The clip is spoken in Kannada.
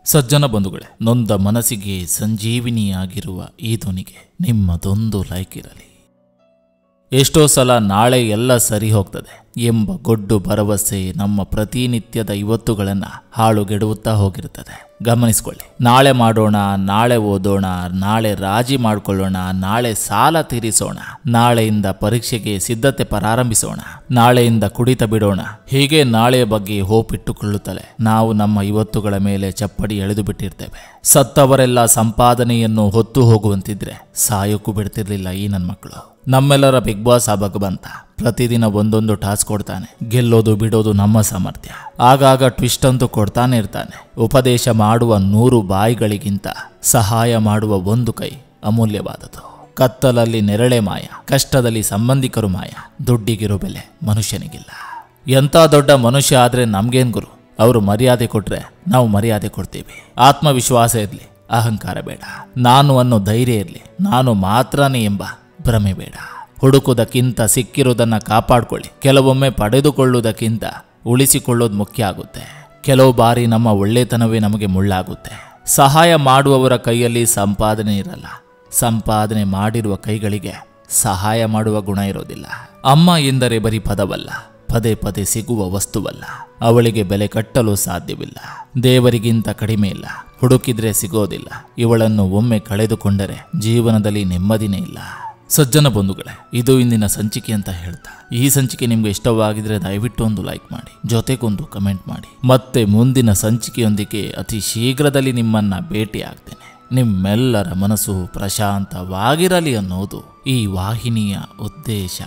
ಸಜ್ಜನ ಬಂಧುಗಳೇ, ನೊಂದ ಮನಸ್ಸಿಗೆ ಸಂಜೀವಿನಿಯಾಗಿರುವ ಈ ಧ್ವನಿಗೆ ನಿಮ್ಮದೊಂದು ಲೈಕ್ ಇರಲಿ. ಎಷ್ಟೋ ಸಲ ನಾಳೆ ಎಲ್ಲ ಸರಿ ಹೋಗ್ತದೆ ಎಂಬ ಗೊಡ್ಡು ಭರವಸೆ ನಮ್ಮ ಪ್ರತಿನಿತ್ಯದ ಇವತ್ತುಗಳನ್ನು ಹಾಳುಗೆಡುತ್ತಾ ಹೋಗಿರುತ್ತದೆ. ಗಮನಿಸ್ಕೊಳ್ಳಿ, ನಾಳೆ ಮಾಡೋಣ, ನಾಳೆ ಓದೋಣ, ನಾಳೆ ರಾಜಿ ಮಾಡಿಕೊಳ್ಳೋಣ, ನಾಳೆ ಸಾಲ ತೀರಿಸೋಣ, ನಾಳೆಯಿಂದ ಪರೀಕ್ಷೆಗೆ ಸಿದ್ಧತೆ ಪ್ರಾರಂಭಿಸೋಣ, ನಾಳೆಯಿಂದ ಕುಡಿತ ಬಿಡೋಣ, ಹೀಗೆ ನಾಳೆಯ ಬಗ್ಗೆ ಹೋಪಿಟ್ಟುಕೊಳ್ಳುತ್ತಲೇ ನಾವು ನಮ್ಮ ಇವತ್ತುಗಳ ಮೇಲೆ ಚಪ್ಪಡಿ ಎಳೆದು ಬಿಟ್ಟಿರ್ತೇವೆ. ಸತ್ತವರೆಲ್ಲ ಸಂಪಾದನೆಯನ್ನು ಹೊತ್ತು ಹೋಗುವಂತಿದ್ರೆ ಸಾಯೋಕ್ಕೂ ಬಿಡ್ತಿರ್ಲಿಲ್ಲ ಈ ನನ್ನ ಮಕ್ಕಳು. ನಮ್ಮೆಲ್ಲರ ಬಿಗ್ ಬಾಸ್ ಆ ಭಗವಂತ ಪ್ರತಿದಿನ ಒಂದೊಂದು ಟಾಸ್ಕ್ ಕೊಡ್ತಾನೆ. ಗೆಲ್ಲೋದು ಬಿಡೋದು ನಮ್ಮ ಸಾಮರ್ಥ್ಯ. ಆಗಾಗ ಟ್ವಿಸ್ಟ್ ಅಂತೂ ಕೊಡ್ತಾನೆ ಇರ್ತಾನೆ. ಉಪದೇಶ ಮಾಡುವ 100 ಬಾಯಿಗಳಿಗಿಂತ ಸಹಾಯ ಮಾಡುವ ಒಂದು ಕೈ ಅಮೂಲ್ಯವಾದದು. ಕತ್ತಲಲ್ಲಿ ನೆರಳೆ ಮಾಯ, ಕಷ್ಟದಲ್ಲಿ ಸಂಬಂಧಿಕರು ಮಾಯ, ದುಡ್ಡಿಗಿರೋ ಬೆಲೆ ಮನುಷ್ಯನಿಗಿಲ್ಲ. ಎಂಥ ದೊಡ್ಡ ಮನುಷ್ಯ ಆದ್ರೆ ನಮ್ಗೇನ್ ಗುರು, ಅವರು ಮರ್ಯಾದೆ ಕೊಟ್ರೆ ನಾವು ಮರ್ಯಾದೆ ಕೊಡ್ತೀವಿ. ಆತ್ಮವಿಶ್ವಾಸ ಇರಲಿ, ಅಹಂಕಾರ ಬೇಡ. ನಾನು ಅನ್ನೋ ಧೈರ್ಯ ಇರಲಿ, ನಾನು ಮಾತ್ರನೇ ಎಂಬ ಭ್ರಮೆ ಬೇಡ. ಹುಡುಕುವುದಕ್ಕಿಂತ ಸಿಕ್ಕಿರೋದನ್ನ ಕಾಪಾಡ್ಕೊಳ್ಳಿ. ಕೆಲವೊಮ್ಮೆ ಪಡೆದುಕೊಳ್ಳುವುದಕ್ಕಿಂತ ಉಳಿಸಿಕೊಳ್ಳೋದು ಮುಖ್ಯ ಆಗುತ್ತೆ. ಕೆಲವು ಬಾರಿ ನಮ್ಮ ಒಳ್ಳೆತನವೇ ನಮಗೆ ಮುಳ್ಳಾಗುತ್ತೆ. ಸಹಾಯ ಮಾಡುವವರ ಕೈಯಲ್ಲಿ ಸಂಪಾದನೆ ಇರಲ್ಲ, ಸಂಪಾದನೆ ಮಾಡಿರುವ ಕೈಗಳಿಗೆ ಸಹಾಯ ಮಾಡುವ ಗುಣ ಇರೋದಿಲ್ಲ. ಅಮ್ಮ ಎಂದರೆ ಬರೀ ಪದವಲ್ಲ, ಪದೇ ಪದೇ ಸಿಗುವ ವಸ್ತುವಲ್ಲ. ಅವಳಿಗೆ ಬೆಲೆ ಕಟ್ಟಲು ಸಾಧ್ಯವಿಲ್ಲ. ದೇವರಿಗಿಂತ ಕಡಿಮೆ ಇಲ್ಲ, ಹುಡುಕಿದ್ರೆ ಸಿಗೋದಿಲ್ಲ. ಇವಳನ್ನು ಒಮ್ಮೆ ಕಳೆದುಕೊಂಡರೆ ಜೀವನದಲ್ಲಿ ನೆಮ್ಮದಿನೇ ಇಲ್ಲ. ಸಜ್ಜನ ಬಂಧುಗಳೇ, ಇದು ಇಂದಿನ ಸಂಚಿಕೆ ಅಂತ ಹೇಳ್ತಾ, ಈ ಸಂಚಿಕೆ ನಿಮ್ಗೆ ಇಷ್ಟವಾಗಿದ್ರೆ ದಯವಿಟ್ಟು ಒಂದು ಲೈಕ್ ಮಾಡಿ, ಜೊತೆಗೊಂದು ಕಮೆಂಟ್ ಮಾಡಿ. ಮತ್ತೆ ಮುಂದಿನ ಸಂಚಿಕೆಯೊಂದಿಗೆ ಅತಿ ಶೀಘ್ರದಲ್ಲಿ ನಿಮ್ಮನ್ನ ಭೇಟಿ ಆಗ್ತೇನೆ. ನಿಮ್ಮೆಲ್ಲರ ಮನಸ್ಸು ಪ್ರಶಾಂತವಾಗಿರಲಿ ಅನ್ನೋದು ಈ ವಾಹಿನಿಯ ಉದ್ದೇಶ.